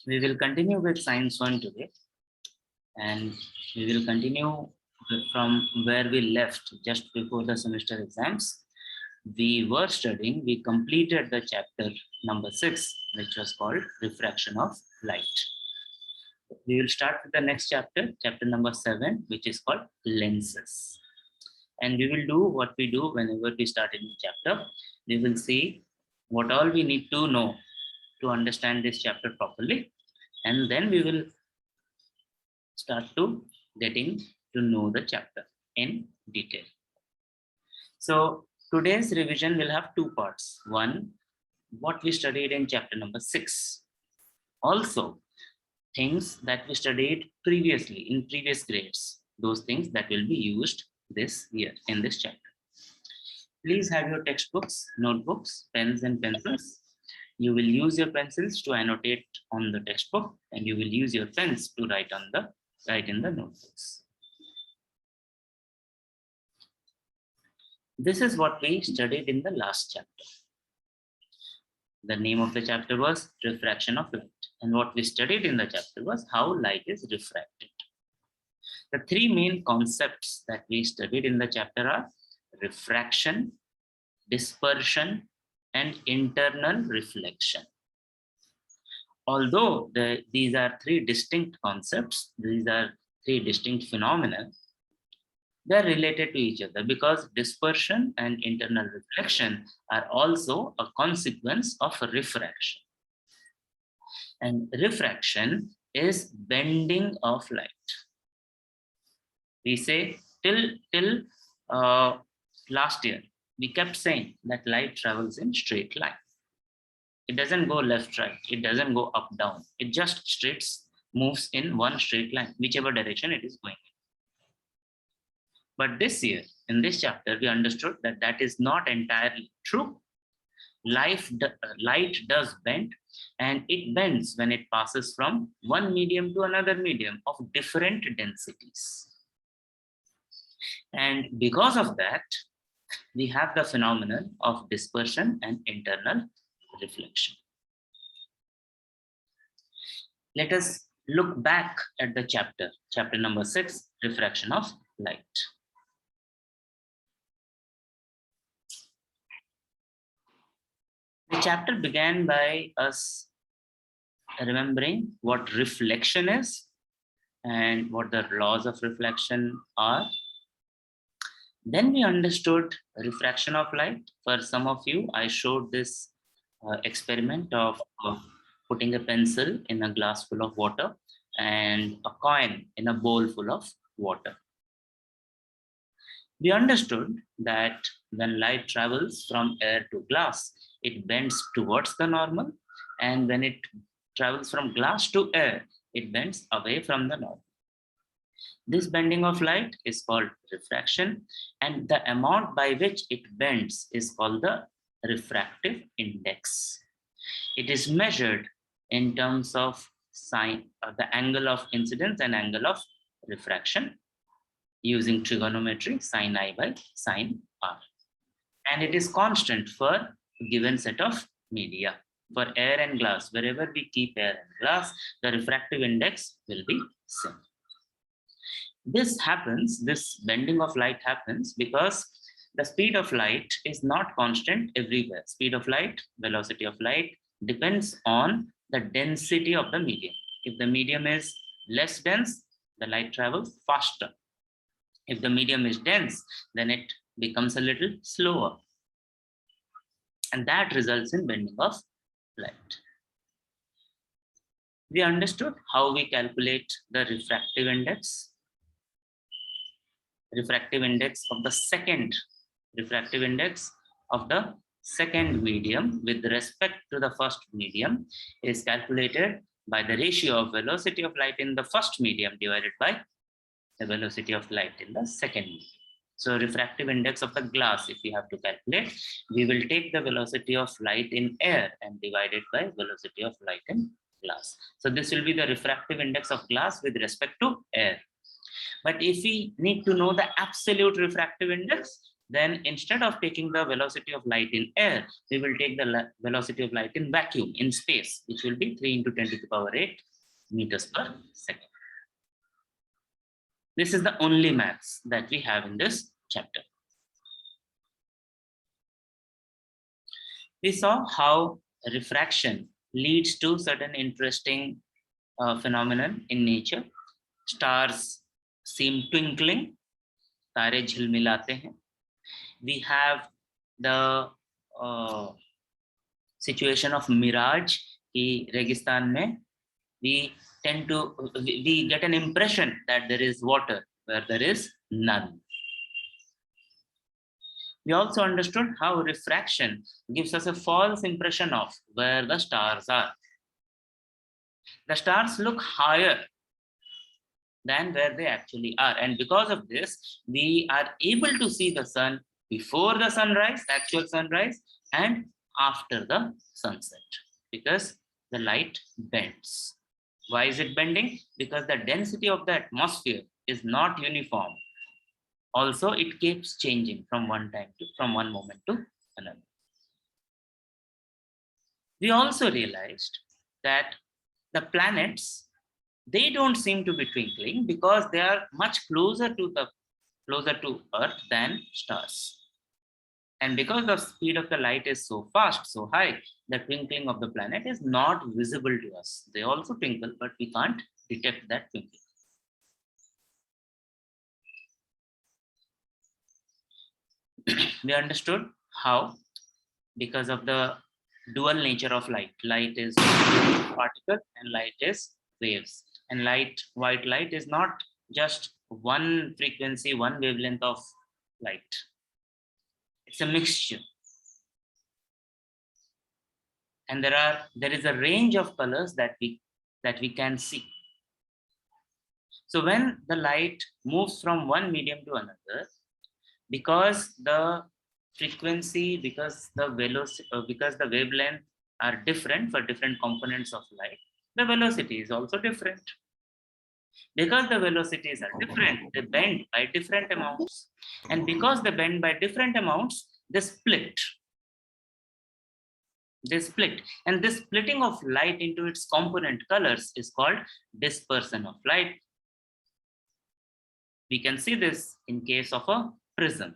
We will continue with Science 1 today, and we will continue from where we left just before the semester exams. We completed the chapter number 6, which was called Refraction of Light. We will start with the next chapter, chapter number 7, which is called Lenses. And we will do what we do whenever we start a new chapter. We will see what all we need to know to understand this chapter properly, and then we will start to getting to know the chapter in detail. So today's revision will have two parts. One, what we studied in chapter number 6. Also, things that we studied previously in previous grades, those things that will be used this year in this chapter. Please have your textbooks, notebooks, pens and pencils. You will use your pencils to annotate on the textbook, and you will use your pens to write in the notebooks. This is what we studied in the last chapter. The name of the chapter was Refraction of Light, and what we studied in the chapter was how light is refracted. The three main concepts that we studied in the chapter are refraction, dispersion, and internal reflection. Although these are three distinct concepts, these are three distinct phenomena, they're related to each other because dispersion and internal reflection are also a consequence of refraction. And refraction is bending of light. We say till last year, we kept saying that light travels in straight line. It doesn't go left, right. It doesn't go up, down. It just moves in one straight line, whichever direction it is going in. But this year, in this chapter, we understood that that is not entirely true. Light does bend, and it bends when it passes from one medium to another medium of different densities. And because of that, we have the phenomenon of dispersion and internal reflection. Let us look back at the chapter number 6, Refraction of Light. The chapter began by us remembering what reflection is and what the laws of reflection are. Then we understood refraction of light. For some of you, I showed this experiment of putting a pencil in a glass full of water and a coin in a bowl full of water. We understood that when light travels from air to glass, it bends towards the normal, and when it travels from glass to air, it bends away from the normal. This bending of light is called refraction, and the amount by which it bends is called the refractive index. It is measured in terms of the angle of incidence and angle of refraction using trigonometry, sin I by sin R. And it is constant for a given set of media. For air and glass, wherever we keep air and glass, the refractive index will be same. This bending of light happens because the speed of light is not constant everywhere. Speed of light, velocity of light depends on the density of the medium. If the medium is less dense, the light travels faster. If the medium is dense, then it becomes a little slower. And that results in bending of light. We understood how we calculate the refractive index. Refractive index of the second medium with respect to the first medium is calculated by the ratio of velocity of light in the first medium divided by the velocity of light in the second medium. So refractive index of the glass, if we have to calculate, we will take the velocity of light in air and divide it by velocity of light in glass. So this will be the refractive index of glass with respect to air. But if we need to know the absolute refractive index, then instead of taking the velocity of light in air, we will take the velocity of light in vacuum, in space, which will be 3 into 10 to the power 8 meters per second. This is the only maths that we have in this chapter. We saw how refraction leads to certain interesting phenomenon in nature. Stars seem twinkling, तारे झिलमिलाते हैं. We have the situation of mirage कि रेगिस्तान में we get an impression that there is water where there is none. We also understood how refraction gives us a false impression of where the stars are. The stars look higher than where they actually are, and because of this, we are able to see the sun before the sunrise, actual sunrise, and after the sunset, because the light bends. Why is it bending? Because the density of the atmosphere is not uniform. Also, it keeps changing from one moment to another. We also realized that the planets, they don't seem to be twinkling because they are much closer to Earth than stars. And because the speed of the light is so fast, so high, the twinkling of the planet is not visible to us. They also twinkle, but we can't detect that twinkling. We understood how, because of the dual nature of light, light is particle and light is waves. And white light is not just one frequency, one wavelength of light. It's a mixture. And there is a range of colors that we can see. So when the light moves from one medium to another, because the frequency, because the velocity, because the wavelength are different for different components of light, the velocity is also different. Because the velocities are different, they bend by different amounts. And because they bend by different amounts, they split. And this splitting of light into its component colors is called dispersion of light. We can see this in case of a prism.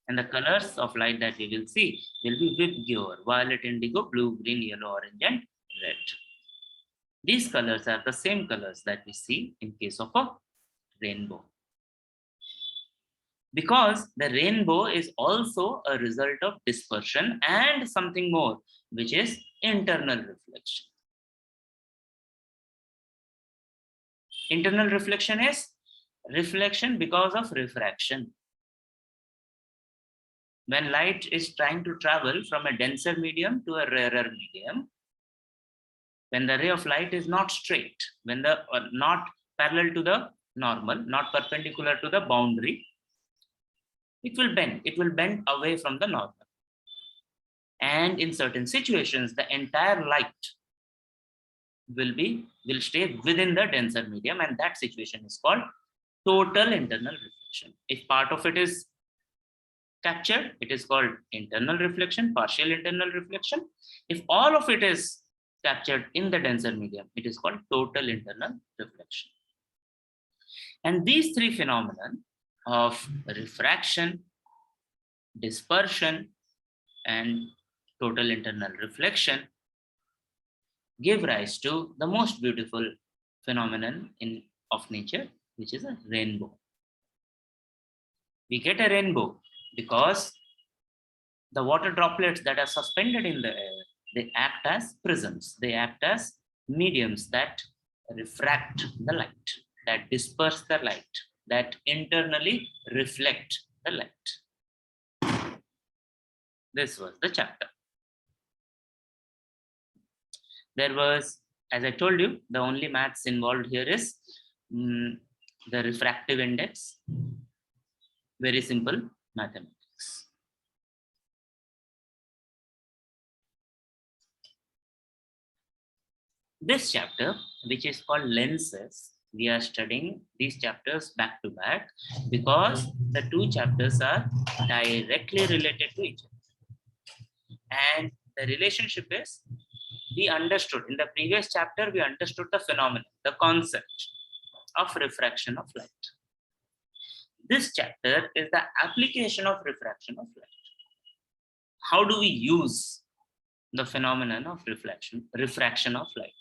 And the colors of light that we will see will be Vibgyor, violet, indigo, blue, green, yellow, orange, and red. These colors are the same colors that we see in case of a rainbow. Because the rainbow is also a result of dispersion and something more, which is internal reflection. Internal reflection is reflection because of refraction. When light is trying to travel from a denser medium to a rarer medium, when the ray of light is not straight, when not parallel to the normal, not perpendicular to the boundary, it will bend away from the normal. And in certain situations, the entire light will stay within the denser medium, and that situation is called total internal reflection. If part of it is captured, it is called internal reflection, partial internal reflection. If all of it is captured in the denser medium, it is called total internal reflection. And these three phenomena of refraction, dispersion, and total internal reflection give rise to the most beautiful phenomenon of nature, which is a rainbow. We get a rainbow because the water droplets that are suspended in the air, they act as prisms. They act as mediums that refract the light, that disperse the light, that internally reflect the light. This was the chapter. There was, as I told you, the only maths involved here is the refractive index. Very simple mathematics. This chapter, which is called lenses, We are studying these chapters back to back because the two chapters are directly related to each other. And the relationship is, we understood in the previous chapter, we understood the phenomenon, the concept of refraction of light. This chapter is the application of refraction of light. How do we use the phenomenon of refraction of light?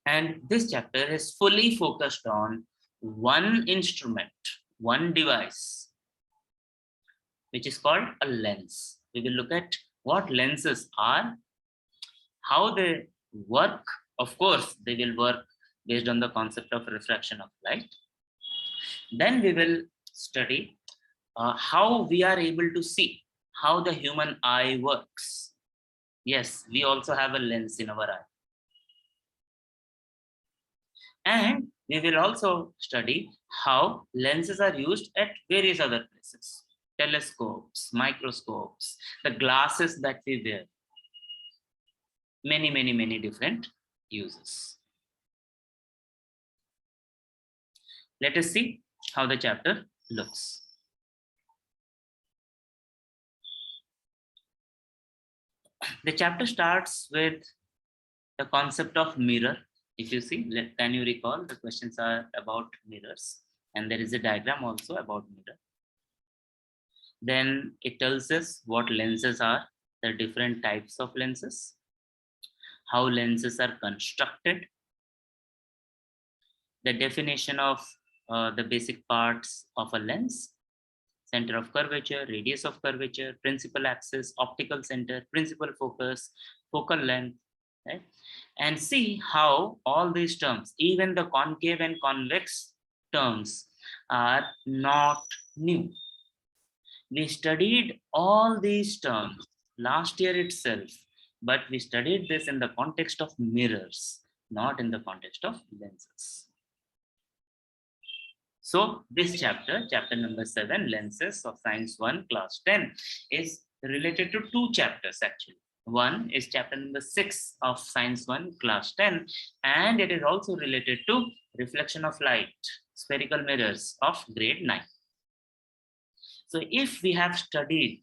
And this chapter is fully focused on one instrument, one device, which is called a lens. We will look at what lenses are, how they work. Of course, they will work based on the concept of refraction of light. Then we will study how we are able to see, how the human eye works. Yes, we also have a lens in our eye. And we will also study how lenses are used at various other places. Telescopes, microscopes, the glasses that we wear. Many different uses. Let us see how the chapter looks. The chapter starts with the concept of mirror. If you see, can you recall, the questions are about mirrors, and there is a diagram also about mirror. Then it tells us what lenses are, the different types of lenses, how lenses are constructed, the definition of the basic parts of a lens, center of curvature, radius of curvature, principal axis, optical center, principal focus, focal length, right? And see how all these terms, even the concave and convex terms, are not new. We studied all these terms last year itself, but we studied this in the context of mirrors, not in the context of lenses. So this chapter, chapter number 7, lenses of Science 1, class 10, is related to two chapters actually. One is chapter number 6 of Science 1, class 10, and it is also related to reflection of light, spherical mirrors of grade 9. So if we have studied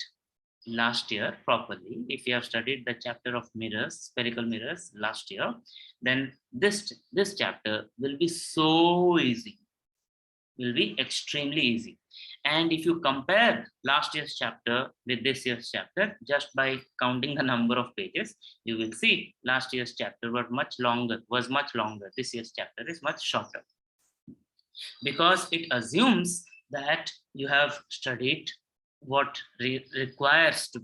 last year properly, if we have studied the chapter of mirrors, spherical mirrors last year, then this chapter will be so easy, will be extremely easy. And if you compare last year's chapter with this year's chapter, just by counting the number of pages, you will see last year's chapter was much longer. This year's chapter is much shorter, because it assumes that you have studied what requires to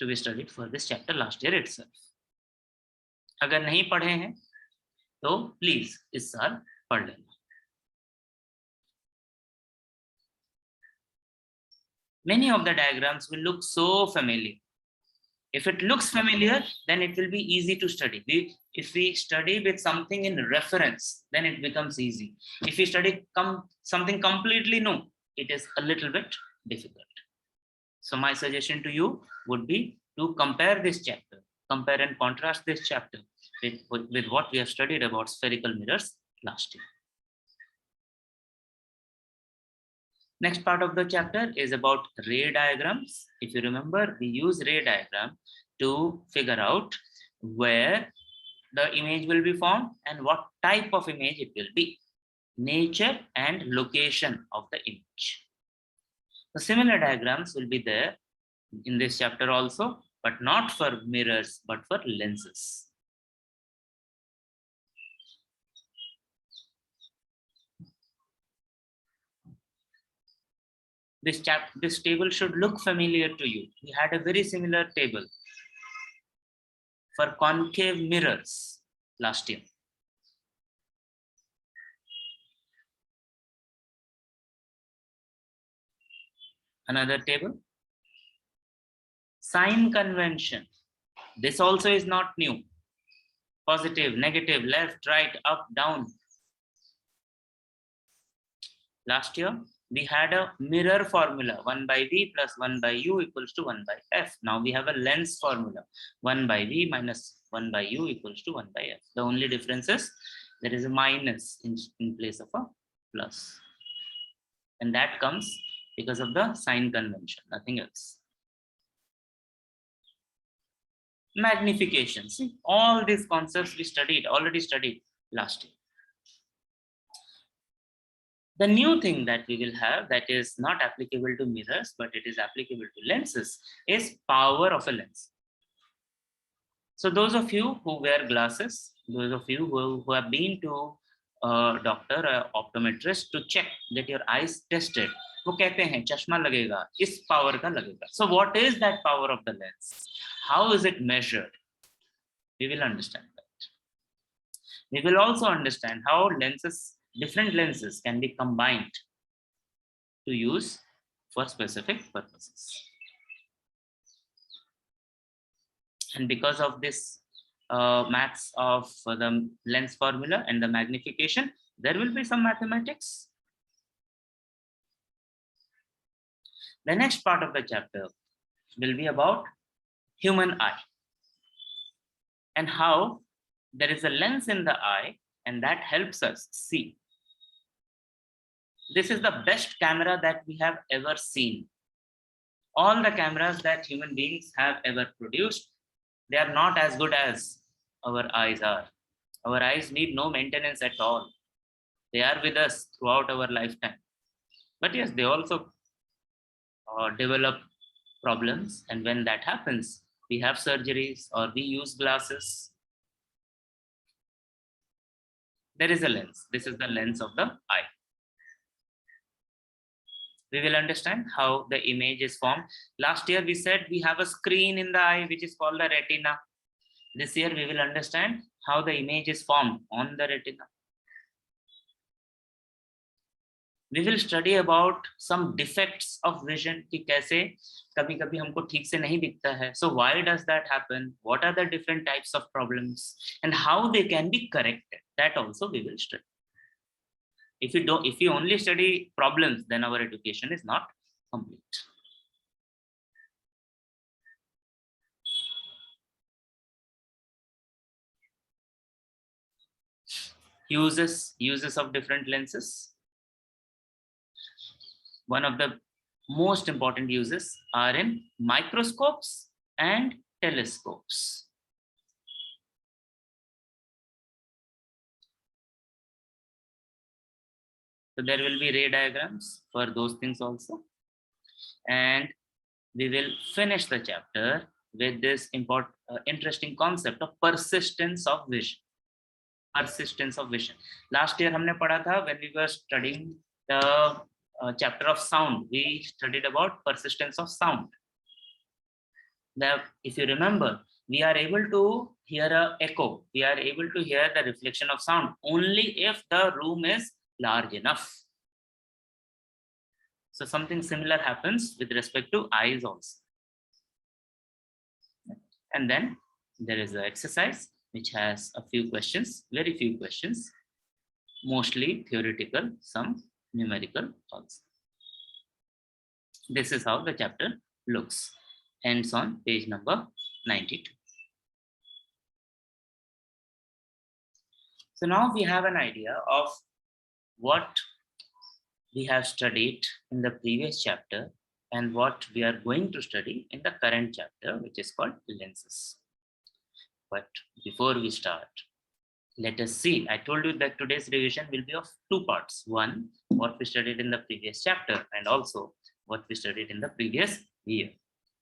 be studied for this chapter last year itself. अगर नहीं पढ़े हैं तो please इस साल पढ़ लेना. Many of the diagrams will look so familiar. If it looks familiar, then it will be easy to study. If we study with something in reference, then it becomes easy. If we study something completely new, it is a little bit difficult. So my suggestion to you would be to compare this chapter, compare and contrast this chapter with what we have studied about spherical mirrors last year. Next part of the chapter is about ray diagrams. If you remember, we use ray diagram to figure out where the image will be formed and what type of image it will be, nature and location of the image. The similar diagrams will be there in this chapter also, but not for mirrors, but for lenses. This table should look familiar to you. We had a very similar table for concave mirrors last year. Another table. Sign convention. This also is not new. Positive, negative, left, right, up, down. Last year, we had a mirror formula, 1 by V plus 1 by U equals to 1 by F. Now we have a lens formula, 1 by V minus 1 by U equals to 1 by F. The only difference is there is a minus in place of a plus. And that comes because of the sign convention, nothing else. Magnification. See, all these concepts we already studied last year. The new thing that we will have that is not applicable to mirrors, but it is applicable to lenses, is power of a lens. So those of you who wear glasses, those of you who have been to a doctor, a optometrist to check, get your eyes tested, वो कहते हैं चश्मा लगेगा, इस power का लगेगा. So what is that power of the lens? How is it measured? We will understand that. We will also understand how different lenses can be combined to use for specific purposes. And because of this maths of the lens formula and the magnification, there will be some mathematics. The next part of the chapter will be about human eye and how there is a lens in the eye and that helps us see. This is the best camera that we have ever seen. All the cameras that human beings have ever produced, they are not as good as our eyes are. Our eyes need no maintenance at all. They are with us throughout our lifetime. But yes, they also develop problems. And when that happens, we have surgeries or we use glasses. There is a lens. This is the lens of the eye. We will understand how the image is formed. Last year we said we have a screen in the eye which is called the retina. This year we will understand how the image is formed on the retina. We will study about some defects of vision कि कैसे कभी-कभी हमको ठीक से नहीं दिखता है. So why does that happen? What are the different types of problems and how they can be corrected? That also we will study. If you only study problems, then our education is not complete. Uses of different lenses. One of the most important uses are in microscopes and telescopes. So there will be ray diagrams for those things also. And we will finish the chapter with this interesting concept of persistence of vision. Persistence of vision. Last year हमने पढ़ा था when we were studying the chapter of sound. We studied about persistence of sound. If you remember, we are able to hear an echo. We are able to hear the reflection of sound only if the room is large enough. So something similar happens with respect to eyes also. And then there is an exercise which has a few questions, very few questions, mostly theoretical, some numerical also. This is how the chapter looks. Ends on page number 92. So now we have an idea of what we have studied in the previous chapter and what we are going to study in the current chapter, which is called lenses. But before we start, let us see. I told you that today's revision will be of two parts. One, what we studied in the previous chapter, and also what we studied in the previous year.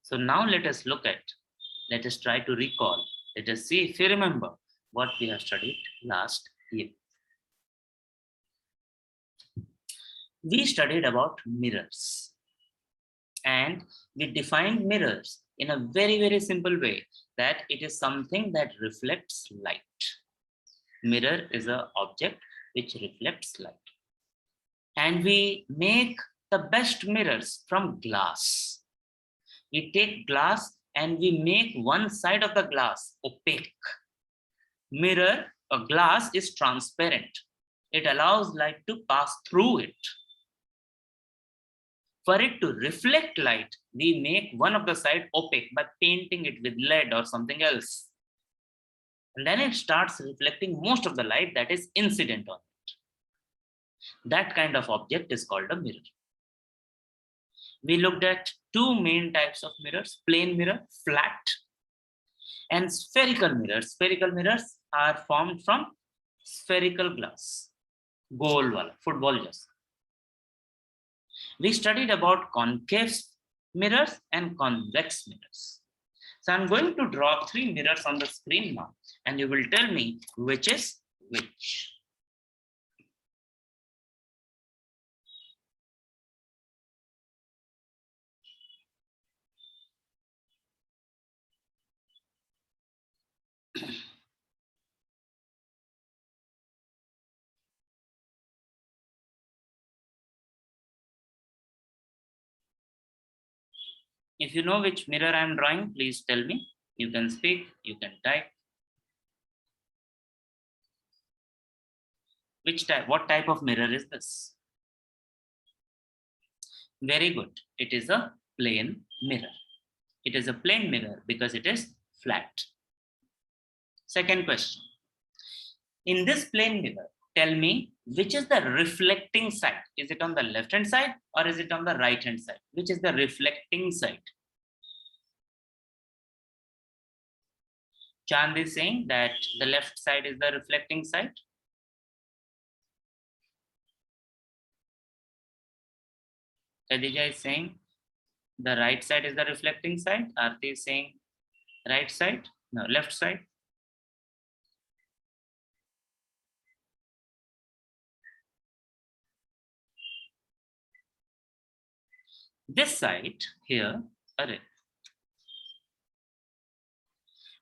So now let us try to recall. Let us see if you remember what we have studied last year. We studied about mirrors and we defined mirrors in a very, very simple way, that it is something that reflects light. Mirror is an object which reflects light. And we make the best mirrors from glass. We take glass and we make one side of the glass opaque. A glass is transparent. It allows light to pass through it. For it to reflect light, we make one of the side opaque by painting it with lead or something else. and then it starts reflecting most of the light that is incident on it. That kind of object is called a mirror. We looked at two main types of mirrors: plane mirror, flat, and spherical mirrors. Spherical mirrors are formed from spherical glass, goal wala, football just. We studied about concave mirrors and convex mirrors. So I'm going to draw three mirrors on the screen now, and you will tell me which is which. If you know which mirror I'm drawing, please tell me. You can speak, you can type. Which type, what type of mirror is this? Very good. It is a plane mirror. It is a plane mirror because it is flat. Second question. In this plane mirror, tell me which is the reflecting side. Is it on the left hand side or is it on the right hand side? Which is the reflecting side? Chand is saying that the left side is the reflecting side. Khadija is saying the right side is the reflecting side. Aarti is saying right side, no, left side. This side here,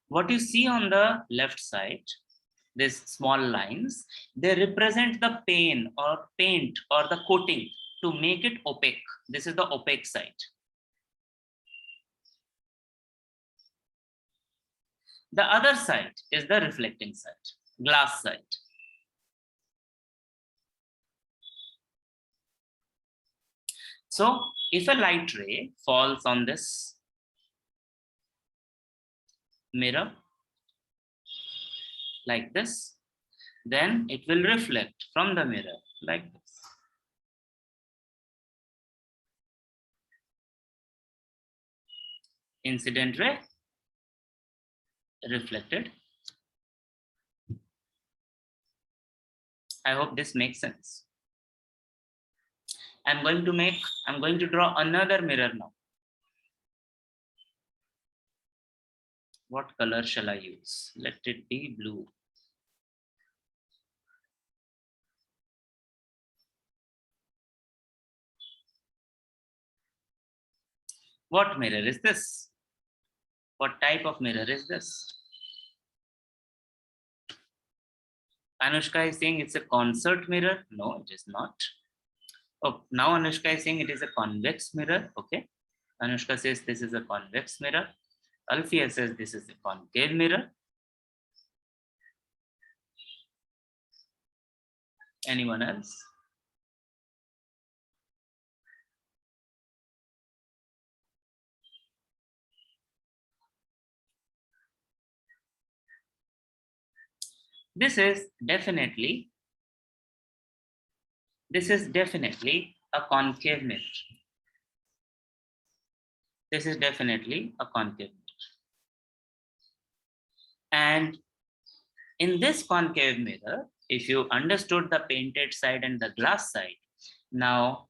what you see on the left side, these small lines, they represent the paint or the coating to make it opaque. This is the opaque side. The other side is the reflecting side, glass side. So if a light ray falls on this mirror like this, then it will reflect from the mirror like this. Incident ray, reflected. I hope this makes sense. I'm going to draw another mirror now. What color shall I use? Let it be blue. What mirror is this? What type of mirror is this? Anushka is saying it's a concert mirror. No, it is not. Oh, now Anushka is saying it is a convex mirror. Okay. Anushka says this is a convex mirror. Alfia says this is a concave mirror. Anyone else? This is definitely a concave mirror. This is definitely a concave mirror. And in this concave mirror, if you understood the painted side and the glass side, now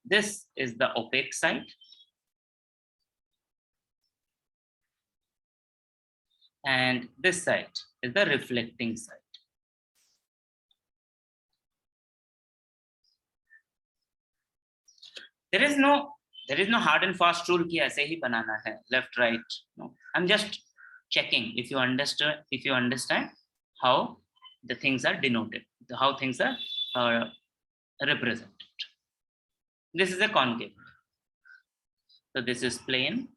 this is the opaque side. And this side is the reflecting side. There is no hard and fast rule ki aise hi banana hai, left, right. No, I'm just checking if you understand how the things are denoted, how things are represented. This is a concave. So this is plane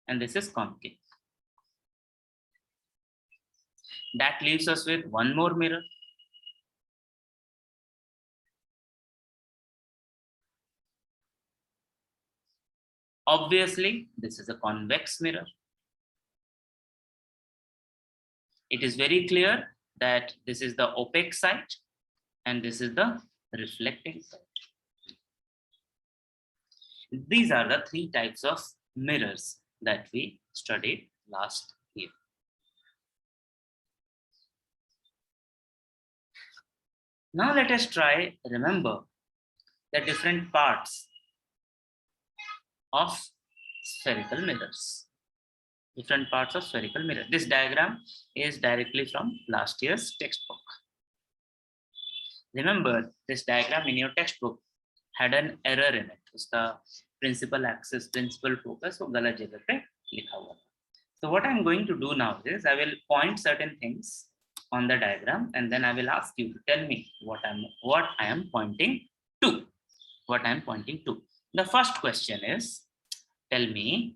and this is concave. That leaves us with one more mirror. Obviously, this is a convex mirror. It is very clear that this is the opaque side and this is the reflecting side. These are the three types of mirrors that we studied last year. Now let us try remember the different parts of spherical mirrors. Different parts of spherical mirror. This diagram is directly from last year's textbook. Remember, this diagram in your textbook had an error in it. उसका principal axis, principal focus वो गलत जगह पे लिखा हुआ था. So what I'm going to do now is I will point certain things on the diagram and then I will ask you to tell me what I am pointing to. What I am pointing to. The first question is, tell me.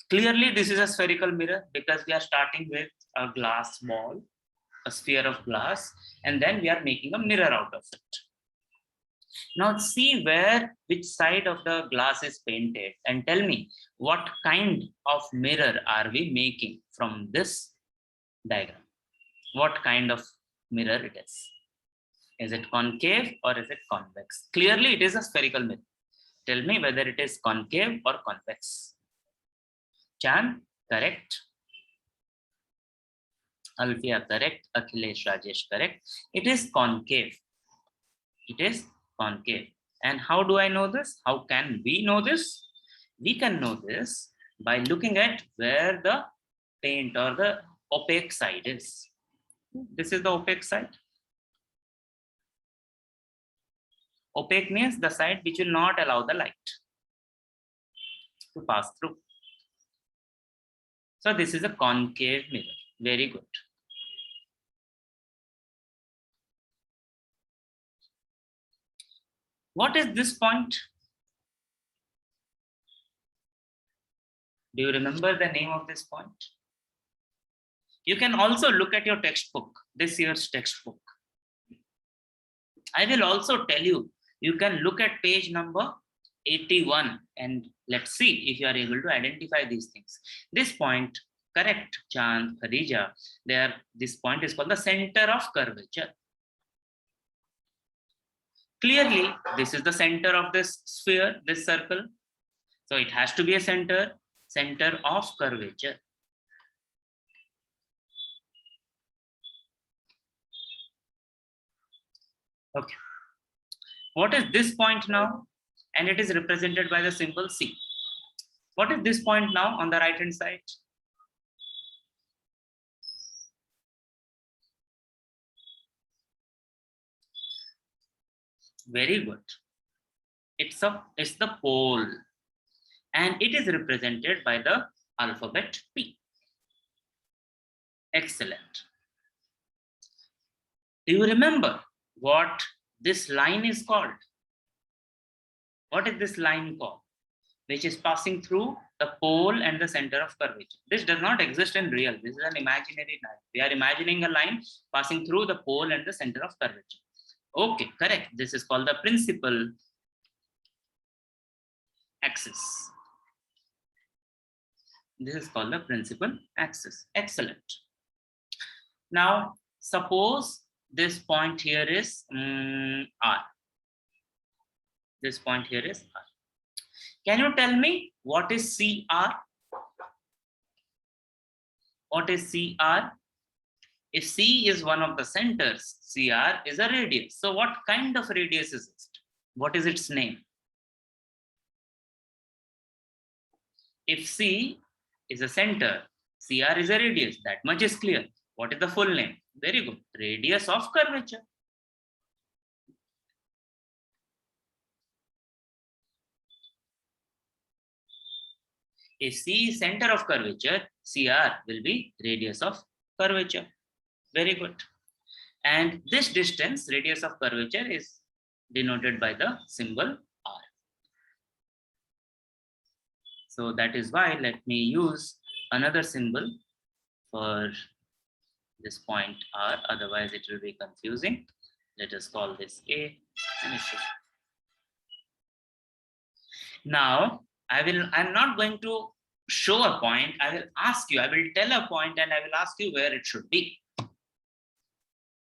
Clearly, this is a spherical mirror because we are starting with a glass ball, a sphere of glass, and then we are making a mirror out of it. Now see which side of the glass is painted and tell me what kind of mirror are we making from this diagram? What kind of mirror it is? Is it concave or is it convex? Clearly, it is a spherical mirror. Tell me whether it is concave or convex. Chan, correct. Alfia, correct. Akhilesh, Rajesh, correct. It is concave. It is concave. And how do I know this? How can we know this? We can know this by looking at where the paint or the opaque side is. This is the opaque side. Opaque means the side which will not allow the light to pass through. So this is a concave mirror. Very good. What is this point? Do you remember the name of this point? You can also look at your textbook, this year's textbook. I will also tell you, you can look at page number 81 and let's see if you are able to identify these things. This point, correct, Chand, Khadija, this point is called the center of curvature. Clearly, this is the center of this sphere, this circle. So it has to be a center of curvature. Okay. What is this point now? And it is represented by the symbol C. What is this point now on the right hand side? Very good. It's the pole. And it is represented by the alphabet P. Excellent. Do you remember what this line is called? What is this line called? Which is passing through the pole and the center of curvature. This does not exist in real. This is an imaginary line. We are imagining a line passing through the pole and the center of curvature. Okay, correct. This is called the principal axis. This is called the principal axis. Excellent. Now, suppose this point here is R. This point here is R. Can you tell me what is CR? What is CR? If C is one of the centers, CR is a radius. So what kind of radius is it? What is its name? If C is a center, CR is a radius. That much is clear. What is the full name? Very good. Radius of curvature. If C is center of curvature, CR will be radius of curvature. Very good. And this distance, radius of curvature, is denoted by the symbol R. So that is why let me use another symbol for this point R, otherwise it will be confusing. Let us call this A and it's A. Now I'm not going to show a point, I will ask you, I will tell a point and I will ask you where it should be.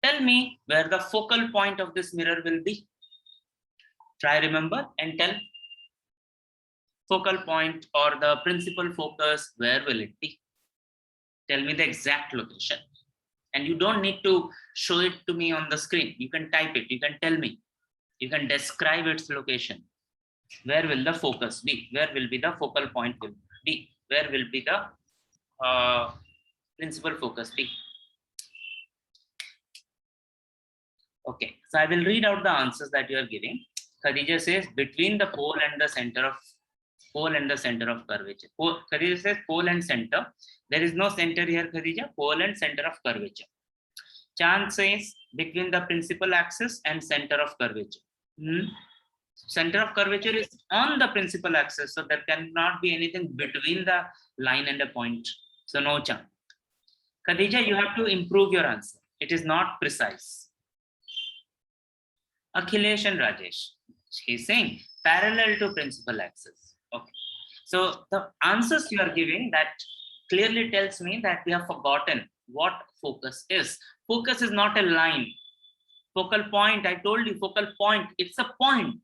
Tell me where the focal point of this mirror will be. Try remember and tell. Focal point or the principal focus, where will it be? Tell me the exact location. And you don't need to show it to me on the screen. You can type it, you can tell me. You can describe its location. Where will the focus be? Where will be the focal point will be? Where will be the principal focus be? Okay, so I will read out the answers that you are giving. Khadija says between the pole and the center of curvature. Khadija says pole and center. There is no center here, Khadija. Pole and center of curvature. Chand says between the principal axis and center of curvature. Center of curvature is on the principal axis, so there cannot be anything between the line and a point. So no Chand. Khadija, you have to improve your answer. It is not precise. Akhilesh and Rajesh, he's saying parallel to principal axis. Okay. So the answers you are giving, that clearly tells me that we have forgotten what focus is. Focus is not a line. Focal point, I told you, focal point, it's a point.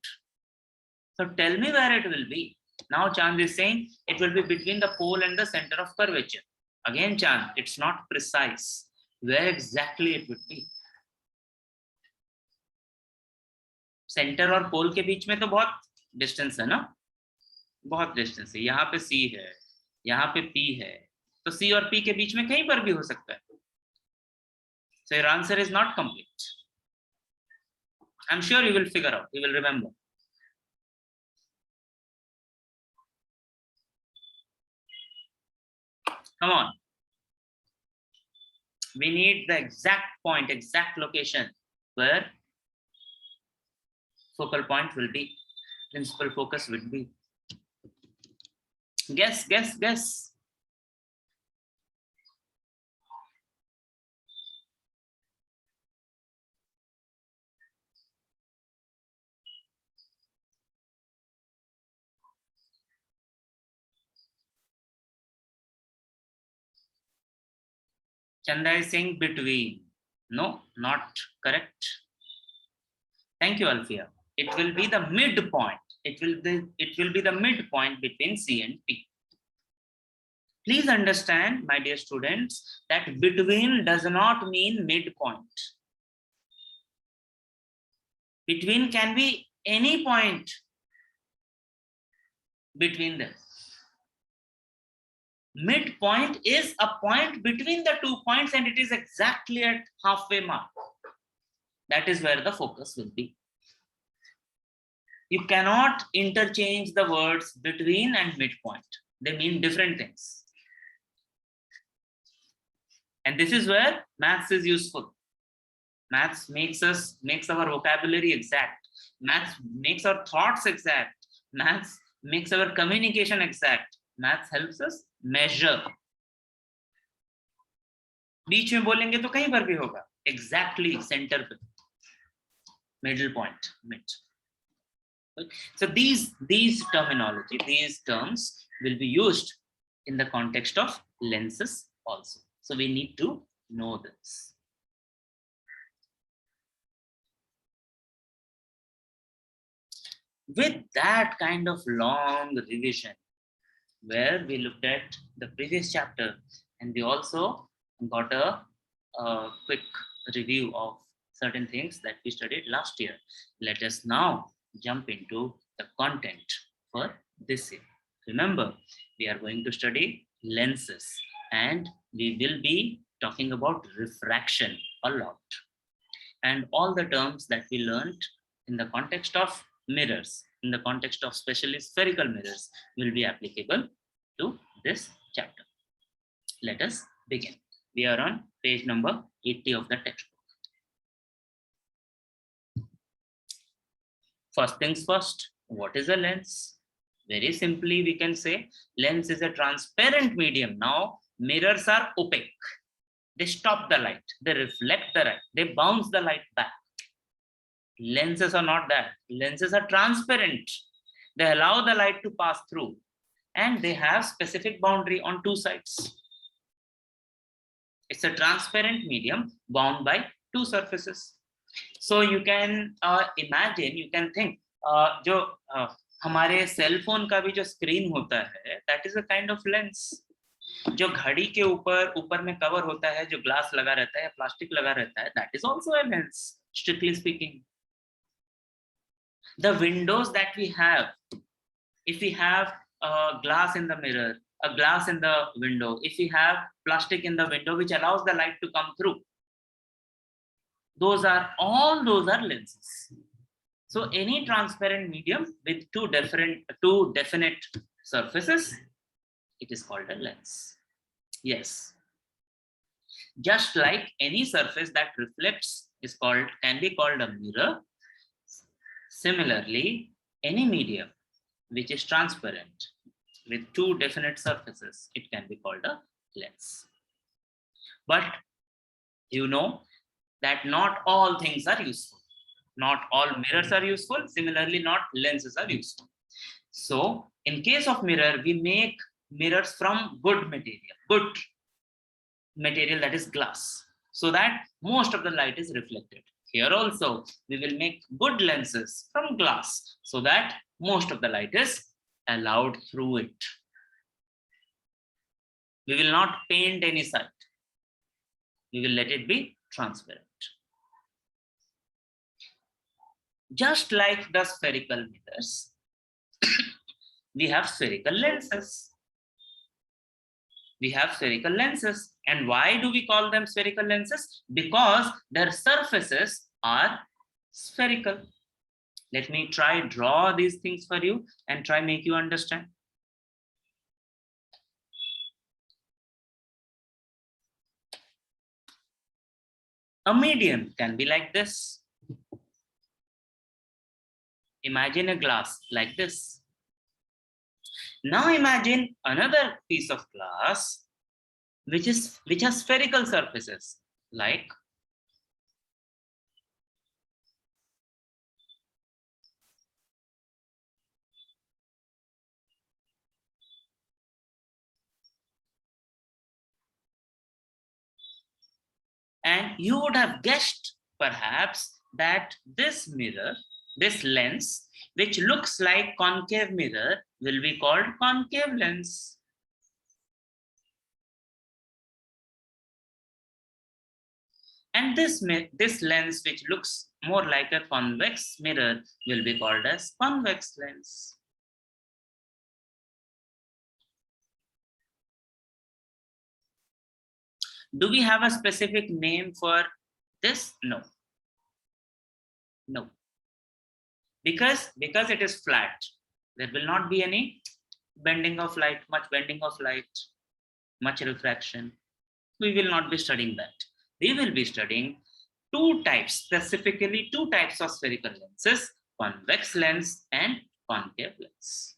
So tell me where it will be. Now Chand is saying it will be between the pole and the center of curvature. Again Chand, it's not precise. Where exactly it would be? Centre और पोल के बीच में तो बहुत distance है ना, बहुत distance है. यहाँ पे सी है, यहाँ पे पी है, तो सी और पी के बीच में कहीं पर भी हो सकता है. So your answer is not complete. I'm sure you will figure out, you will remember. Come on. We need the exact point, exact location where focal point will be, principal focus will be. Guess, guess, guess. Chanda is saying between. No, not correct. Thank you, Alfia. It will be the midpoint. It will be the midpoint between C and P. Please understand, my dear students, that between does not mean midpoint. Between can be any point between them. Midpoint is a point between the 2 points and it is exactly at halfway mark. That is where the focus will be. You cannot interchange the words between and midpoint. They mean different things. And this is where maths is useful. Maths makes our vocabulary exact. Maths makes our thoughts exact. Maths makes our communication exact. Maths helps us measure. बीच में बोलेंगे तो कहीं पर भी होगा. Exactly center पे. Middle point, mid. So these terminology, these terms will be used in the context of lenses also. So we need to know this. With that kind of long revision, where we looked at the previous chapter and we also got a quick review of certain things that we studied last year, let us now jump into the content for this year. Remember, we are going to study lenses and we will be talking about refraction a lot. And all the terms that we learned in the context of mirrors, in the context of especially spherical mirrors, will be applicable to this chapter. Let us begin. We are on page number 80 of the textbook. First things first, what is a lens? Very simply, we can say lens is a transparent medium. Now, mirrors are opaque. They stop the light, they reflect the light, they bounce the light back. Lenses are not that. Lenses are transparent. They allow the light to pass through. and they have specific boundary on two sides. It's a transparent medium bound by two surfaces. So you can imagine, you can think, जो हमारे cell phone का भी जो screen होता है, that is a kind of lens. जो घड़ी के ऊपर में कवर होता है, जो ग्लास लगा रहता है, प्लास्टिक लगा रहता है, that is also a lens, strictly speaking. The windows that we have, if we have a glass in the mirror, a glass in the window, if we have plastic in the window which allows the light to come through, those are lenses. So any transparent medium with two definite surfaces, it is called a lens. Yes. Just like any surface that reflects can be called a mirror. Similarly, any medium which is transparent with two definite surfaces, it can be called a lens. But you know that not all things are useful. Not all mirrors are useful. Similarly, not lenses are useful. So in case of mirror, we make mirrors from good material that is glass, so that most of the light is reflected. Here also, we will make good lenses from glass, so that most of the light is allowed through it. We will not paint any side. We will let it be transparent. Just like the spherical mirrors, we have spherical lenses. We have spherical lenses. And why do we call them spherical lenses? Because their surfaces are spherical. Let me try draw these things for you and try make you understand. A medium can be like this. Imagine a glass like this. Now imagine another piece of glass which has spherical surfaces, like and you would have guessed perhaps that this mirror, this lens, which looks like concave mirror, will be called concave lens. And this lens, which looks more like a convex mirror, will be called as convex lens. Do we have a specific name for this? No. No. Because it is flat, there will not be any bending of light, much refraction. We will not be studying that. We will be studying specifically two types of spherical lenses, convex lens and concave lens.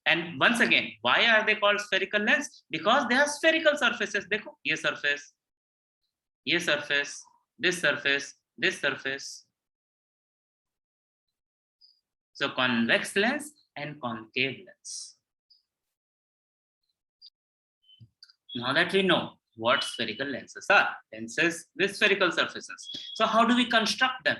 And once again, why are they called spherical lens? Because they have spherical surfaces. Dekho, ye surface, this surface, this surface. So convex lens and concave lens. Now that we know what spherical lenses are, lenses with spherical surfaces. So how do we construct them?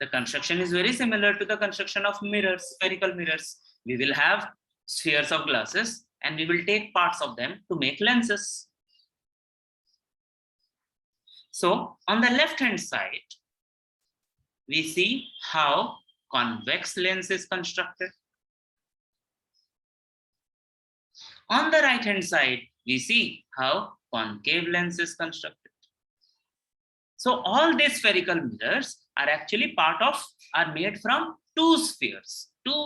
The construction is very similar to the construction of mirrors, spherical mirrors. We will have spheres of glasses and we will take parts of them to make lenses. So on the left-hand side, we see how convex lens is constructed. On the right-hand side, we see how concave lens is constructed. So all these spherical mirrors are actually are made from two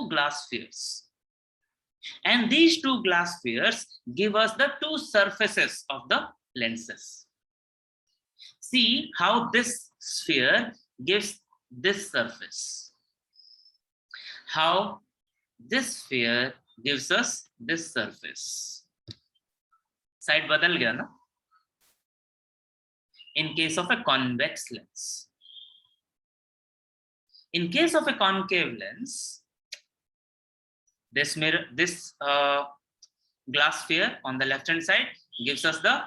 glass spheres. And these two glass spheres give us the two surfaces of the lenses. See how this sphere gives this surface. How this sphere gives us this surface. Side badal gaya na? In case of a convex lens. In case of a concave lens, This mirror, this glass sphere on the left hand side gives us the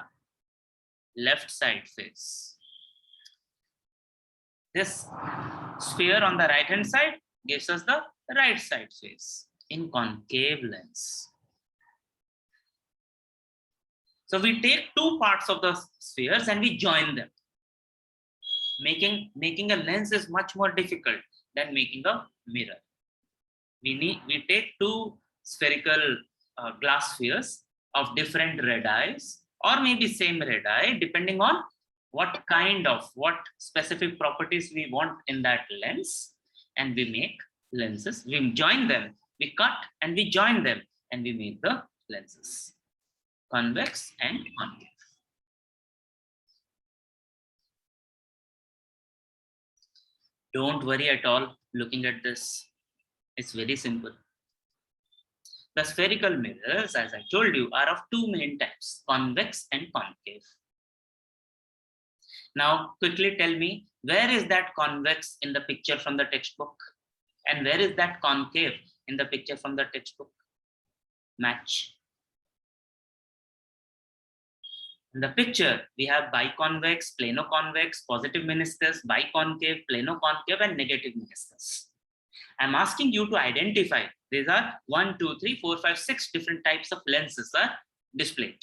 left side face. This sphere on the right hand side gives us the right side face in concave lens. So we take two parts of the spheres and we join them. Making a lens is much more difficult than making a mirror. We take two spherical glass spheres of different radii, or maybe same radii, depending on what specific properties we want in that lens, and we make lenses. We join them, we cut and we join them, and we make the lenses, convex and concave. Don't worry at all looking at this. It's very simple. The spherical mirrors, as I told you, are of two main types, convex and concave. Now, quickly tell me, where is that convex in the picture from the textbook? And where is that concave in the picture from the textbook? Match. In the picture, we have biconvex, plano-convex, positive meniscus, biconcave, plano-concave, and negative meniscus. I'm asking you to identify. These are 1, 2, 3, 4, 5, 6 different types of lenses are displayed,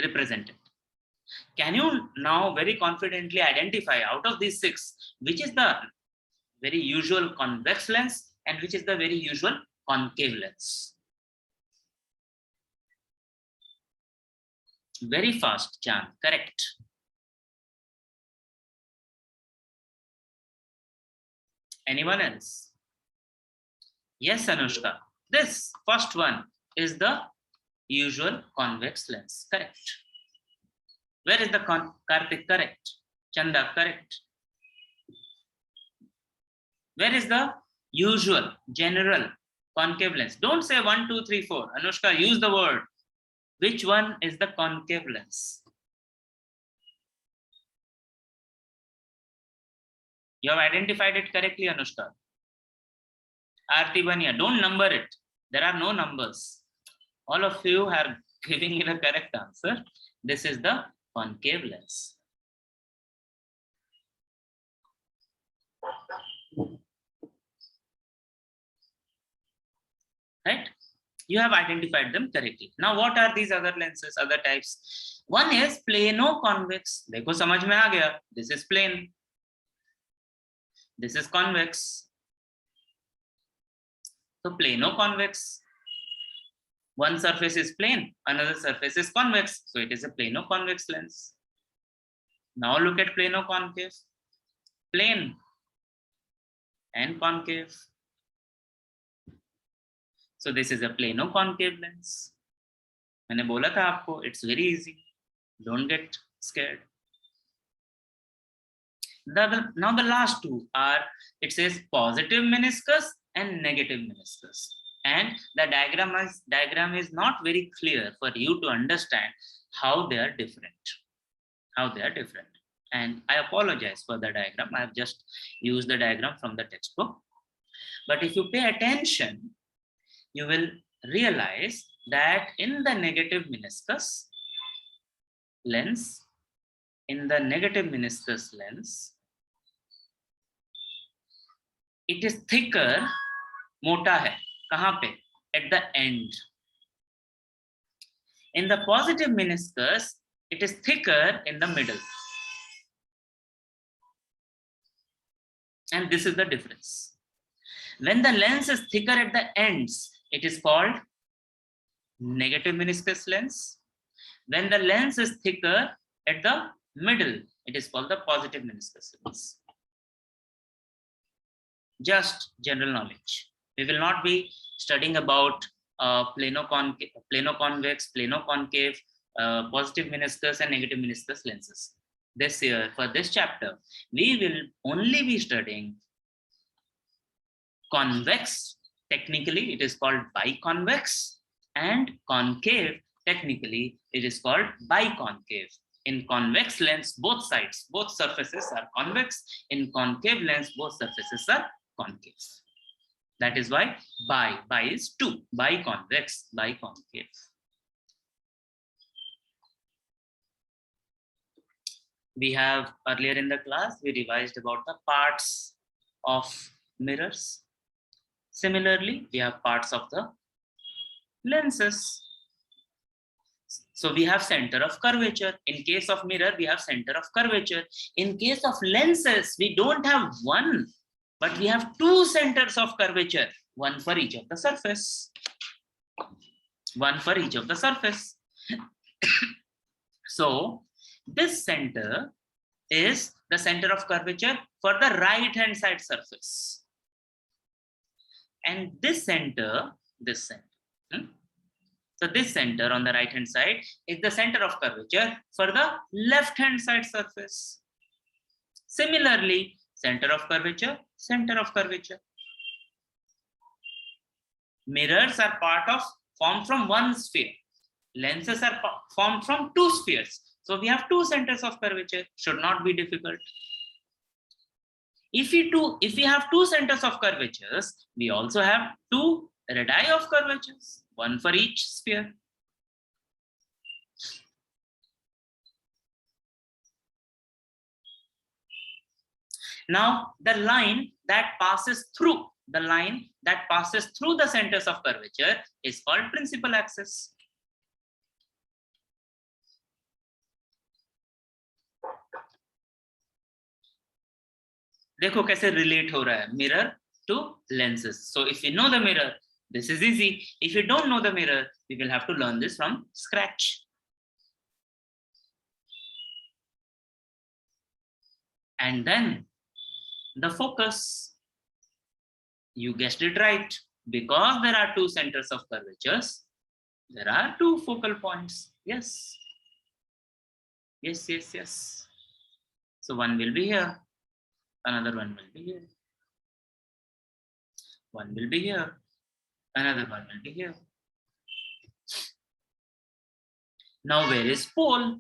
represented. Can you now very confidently identify out of these 6, which is the very usual convex lens and which is the very usual concave lens? Very fast, Chan. Correct. Anyone else? Yes, Anushka. This first one is the usual convex lens. Correct. Where is the Karthik? Correct. Chanda? Correct. Where is the usual, general concave lens? Don't say 1, 2, 3, 4. Anushka, use the word. Which one is the concave lens? You have identified it correctly, Anushka. Aarti Bania, don't number it. There are no numbers. All of you are giving me the correct answer. This is the concave lens. Right? You have identified them correctly. Now, what are these other lenses, other types? One is plano-convex. देखो समझ में आ गया. This is plane. This is convex. So plano-convex. One surface is plane, another surface is convex. So it is a plano-convex lens. Now look at plano-concave. Plane and concave. So this is a plano-concave lens. मैंने बोला था आपको, it's very easy. Don't get scared. Now the last two are, it says positive meniscus and negative meniscus. And the diagram is not very clear for you to understand how they are different. And I apologize for the diagram. I have just used the diagram from the textbook. But if you pay attention, you will realize that in the negative meniscus lens, it is thicker, mota hai. Kahan pe? At the end. In the positive meniscus, it is thicker in the middle. And this is the difference. When the lens is thicker at the ends, it is called negative meniscus lens. When the lens is thicker at the middle, it is called the positive meniscus lens. Just general knowledge. We will not be studying about plano-convex, plano-concave, positive meniscus and negative meniscus lenses. This year, for this chapter, we will only be studying convex. Technically, it is called biconvex, and concave, technically, it is called biconcave. In convex lens, both surfaces are convex. In concave lens, both surfaces are concave. That is why bi is 2, biconvex, biconcave. We have earlier in the class, we revised about the parts of mirrors. Similarly, we have parts of the lenses. So we have center of curvature. In case of mirror, we have center of curvature. In case of lenses, we don't have one, but we have 2 centers of curvature, one for each of the surface. One for each of the surface. So this center is the center of curvature for the right hand side surface. And this center, so this center on the right hand side is the center of curvature for the left hand side surface. Similarly, center of curvature, center of curvature. Mirrors are formed from one sphere. Lenses are formed from 2 spheres. So we have 2 centers of curvature. Should not be difficult. If we have 2 centers of curvatures, we also have 2 radii of curvatures, one for each sphere. Now, the line that passes through the centers of curvature is called principal axis. देखो कैसे relate हो रहा है mirror to lenses. So if you know the mirror, this is easy. If you don't know the mirror, we will have to learn this from scratch. And then the focus, you guessed it right, because there are 2 centers of curvatures, there are 2 focal points. Yes. So one will be here, another one will be here, one will be here, another one will be here. Now where is pole?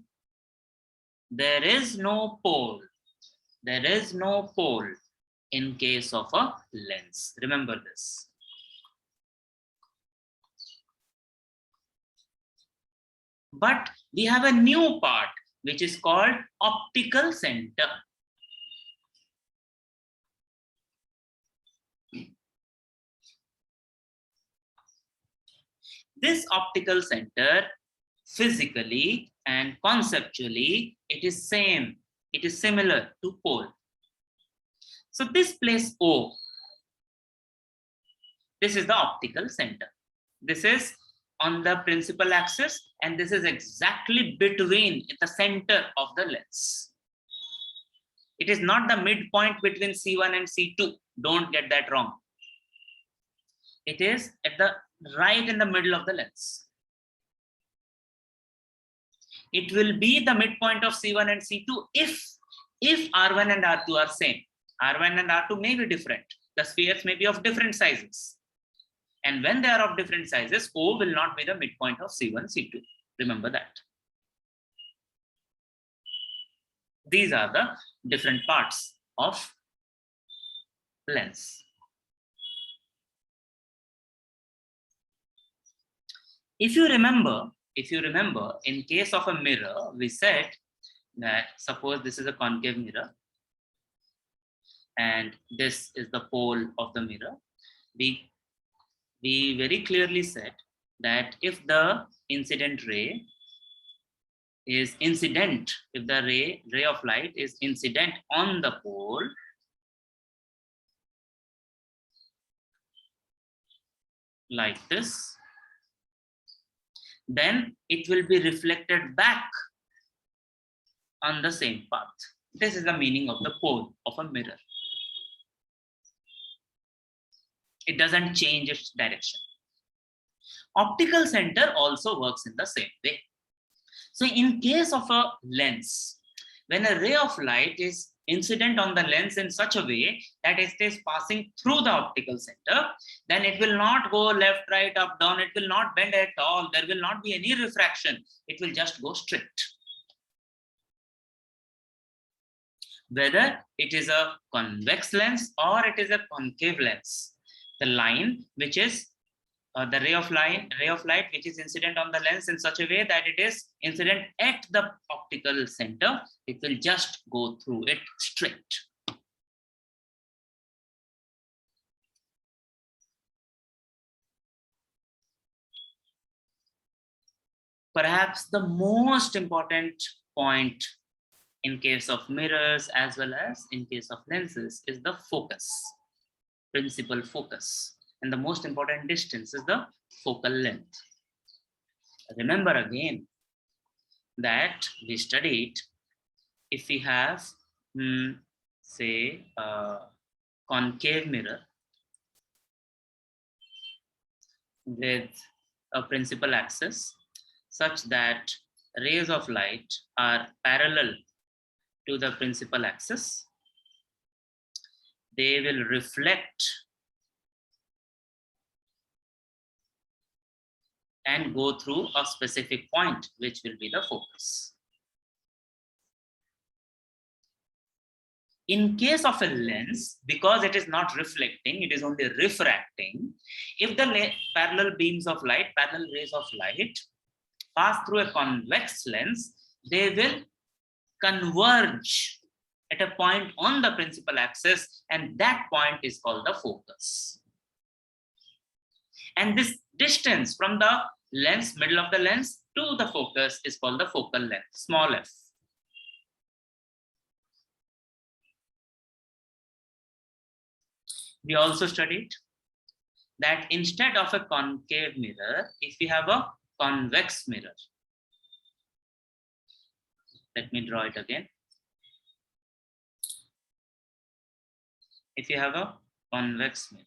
There is no pole. There is no pole in case of a lens. Remember this. But we have a new part which is called optical center. This optical center, physically and conceptually, it is same. It is similar to pole. So this place O, this is the optical center. This is on the principal axis, and this is exactly between the center of the lens. It is not the midpoint between C1 and C2. Don't get that wrong. It is at the right in the middle of the lens. It will be the midpoint of C1 and C2 if R1 and R2 are same. R1 and R2 may be different. The spheres may be of different sizes. And when they are of different sizes, O will not be the midpoint of C1, C2. Remember that. These are the different parts of lens. If you remember, in case of a mirror, we said that suppose this is a concave mirror and this is the pole of the mirror. We very clearly said that if the incident ray is incident, if the ray of light is incident on the pole, like this, then it will be reflected back on the same path. This is the meaning of the pole of a mirror. It doesn't change its direction. Optical center also works in the same way. So in case of a lens, when a ray of light is incident on the lens in such a way that it is passing through the optical center, then it will not go left, right, up, down. It will not bend at all. There will not be any refraction. It will just go straight. Whether it is a convex lens or it is a concave lens, the line which is the ray of light which is incident on the lens in such a way that it is incident at the optical center. It will just go through it straight. Perhaps the most important point in case of mirrors as well as in case of lenses is the focus, principal focus. And the most important distance is the focal length. Remember again that we studied if we have, say, a concave mirror with a principal axis such that rays of light are parallel to the principal axis, they will reflect and go through a specific point, which will be the focus. In case of a lens, because it is not reflecting, it is only refracting, if the parallel beams of light, parallel rays of light pass through a convex lens, they will converge at a point on the principal axis, and that point is called the focus. And this distance from the lens, middle of the lens, to the focus is called the focal length, small f. We also studied that instead of a concave mirror, if we have a convex mirror, let me draw it again. If you have a convex mirror,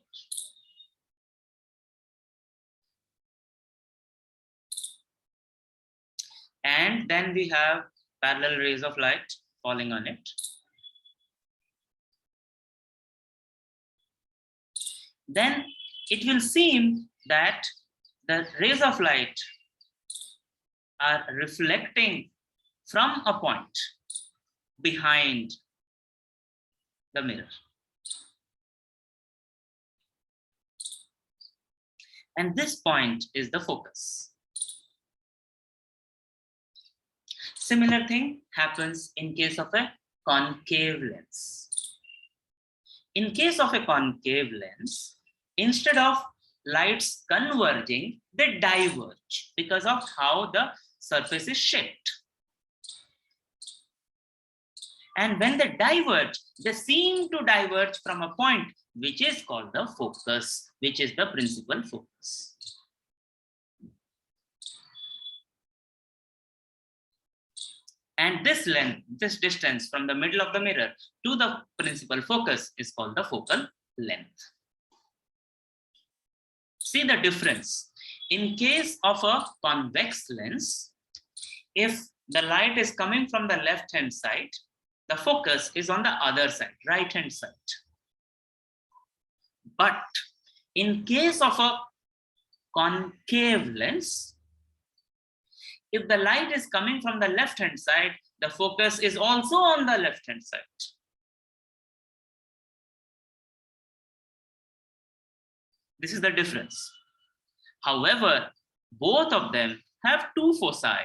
and then we have parallel rays of light falling on it, then it will seem that the rays of light are reflecting from a point behind the mirror. And this point is the focus. Similar thing happens in case of a concave lens. In case of a concave lens, instead of lights converging, they diverge because of how the surface is shaped. And when they diverge, they seem to diverge from a point which is called the focus, which is the principal focus. And this length, this distance from the middle of the mirror to the principal focus is called the focal length. See the difference. In case of a convex lens, if the light is coming from the left-hand side, the focus is on the other side, right-hand side. But in case of a concave lens, if the light is coming from the left-hand side, the focus is also on the left-hand side. This is the difference. However, both of them have two foci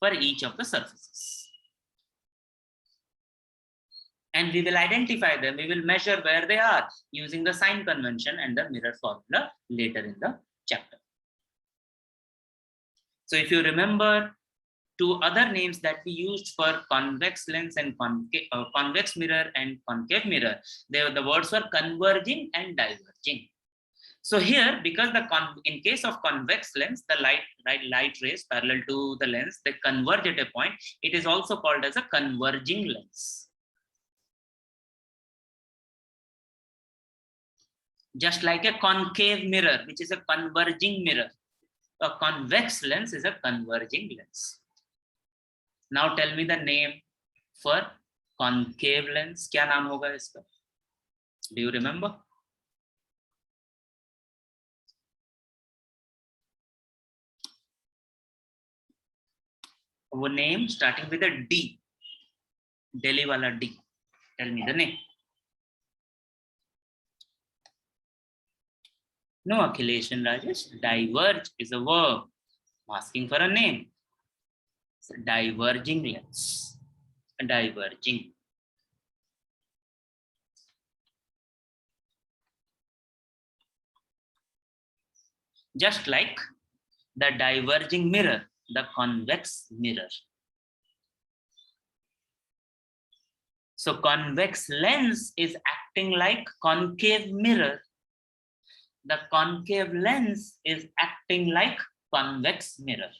for each of the surfaces. And we will identify them, we will measure where they are using the sign convention and the mirror formula later in the chapter. So if you remember two other names that we used for convex lens and convex mirror and concave mirror, the words were converging and diverging. So here, because in case of convex lens, the light rays parallel to the lens, they converge at a point. It is also called as a converging lens. Just like a concave mirror, which is a converging mirror. A convex lens is a converging lens. Now tell me the name for concave lens. क्या नाम होगा इसका? Do you remember? वो name starting with a D. Delhi वाला D. Tell me the name. No, Akhilesh and Rajesh. Diverge is a verb. I'm asking for a name. It's a diverging lens. Diverging. Just like the diverging mirror, the convex mirror. So convex lens is acting like concave mirror. The concave lens is acting like convex mirror.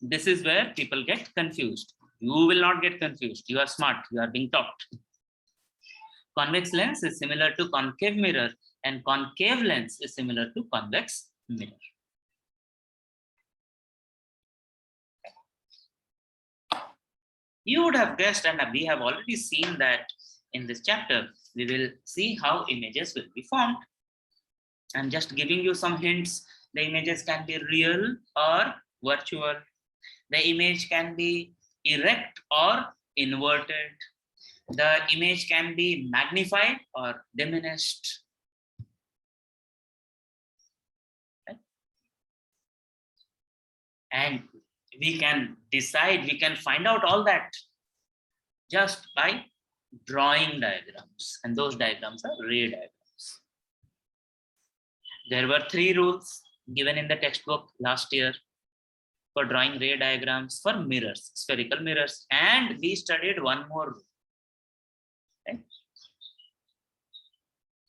This is where people get confused. You will not get confused. You are smart. You are being taught. Convex lens is similar to concave mirror, and concave lens is similar to convex mirror. You would have guessed, and we have already seen that in this chapter, we will see how images will be formed. I'm just giving you some hints. The images can be real or virtual. The image can be erect or inverted. The image can be magnified or diminished. Okay? And we can decide, we can find out all that just by drawing diagrams. And those diagrams are ray diagrams. There were 3 rules given in the textbook last year for drawing ray diagrams for mirrors, spherical mirrors. And we studied one more rule. Okay?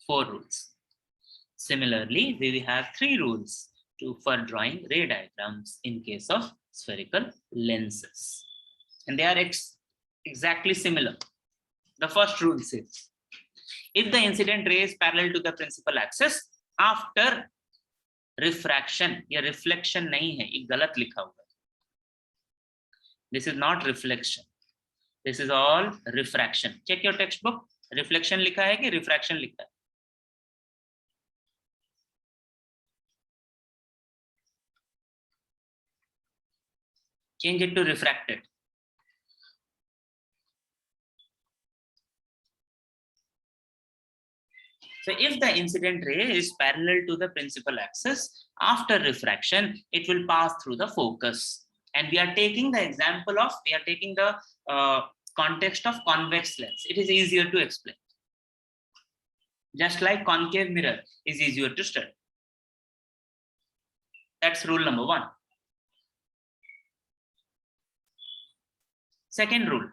4 rules. Similarly, we will have 3 rules for drawing ray diagrams in case of spherical lenses. And they are exactly similar. The first rule says, if the incident ray is parallel to the principal axis after refraction, ये reflection नहीं है, ये गलत लिखा हुआ है. This is not reflection. This is all refraction. Check your textbook. Reflection लिखा है कि refraction लिखा है? Change it to refracted. So if the incident ray is parallel to the principal axis, after refraction, it will pass through the focus. And we are taking the example of, we are taking the context of convex lens. It is easier to explain. Just like concave mirror is easier to study. That's rule number 1. Second rule,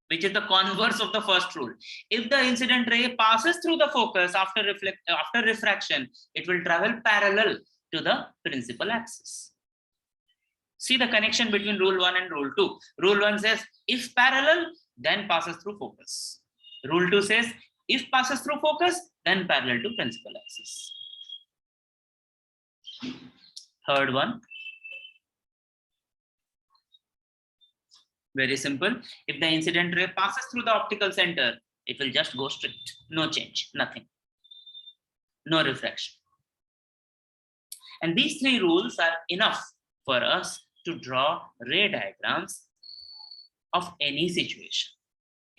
which is the converse of the first rule. If the incident ray passes through the focus after refraction, it will travel parallel to the principal axis. See the connection between rule 1 and rule 2. Rule 1 says, if parallel, then passes through focus. Rule 2 says, if passes through focus, then parallel to principal axis. Third one, very simple. If the incident ray passes through the optical center, it will just go straight. No change, nothing. No refraction. And these 3 rules are enough for us to draw ray diagrams of any situation.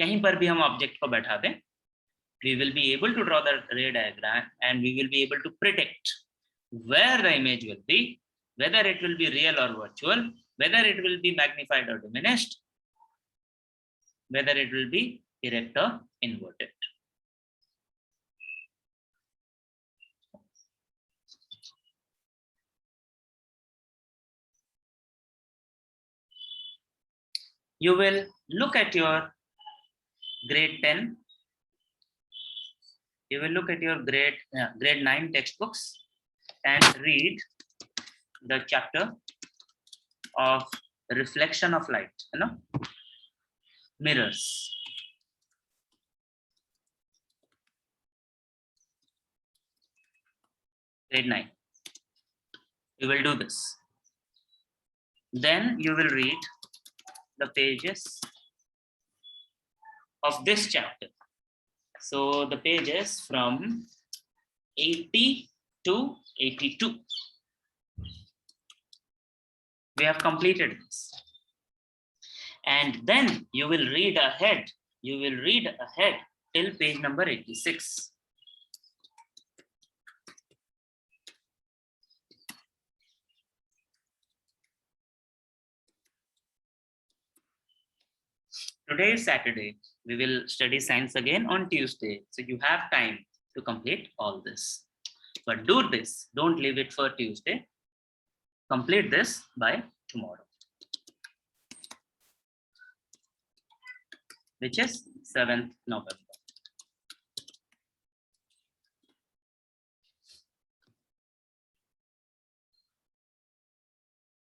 कहीं पर भी हम object को बैठा दें, we will be able to draw the ray diagram and we will be able to predict where the image will be, whether it will be real or virtual, whether it will be magnified or diminished, whether it will be erect or inverted. You will look at your grade 10. You will look at your grade 9 textbooks and read the chapter of reflection of light, mirrors. Grade 9. You will do this. Then you will read the pages of this chapter. So the pages from 80 to 82. We have completed this. And then you will read ahead. You will read ahead till page number 86. Today is Saturday. We will study science again on Tuesday. So you have time to complete all this. But do this, don't leave it for Tuesday. Complete this by tomorrow, which is 7th November.